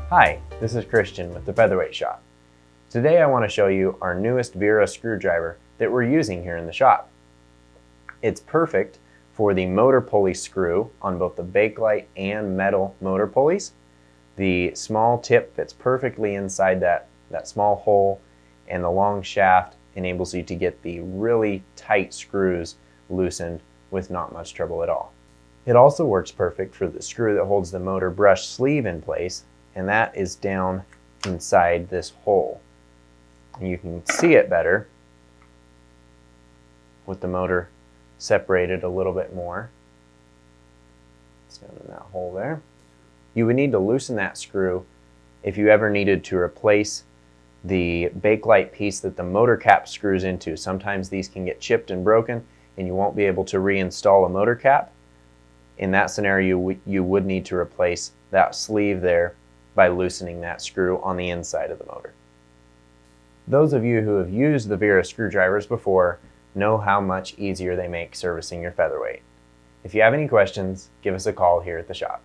Hi, this is Christian with the Featherweight shop. Today I want to show you our newest Wera screwdriver that we're using here in the shop. It's perfect for the motor pulley screw on both the Bakelite and metal motor pulleys. The small tip fits perfectly inside that small hole, and the long shaft enables you to get the really tight screws loosened with not much trouble at all. It also works perfect for the screw that holds the motor brush sleeve in place, and that is down inside this hole. And you can see it better with the motor separated a little bit more. It's down in that hole there. You would need to loosen that screw if you ever needed to replace the Bakelite piece that the motor cap screws into. Sometimes these can get chipped and broken and you won't be able to reinstall a motor cap. In that scenario, you would need to replace that sleeve there by loosening that screw on the inside of the motor. Those of you who have used the Wera screwdrivers before know how much easier they make servicing your Featherweight. If you have any questions, give us a call here at the shop.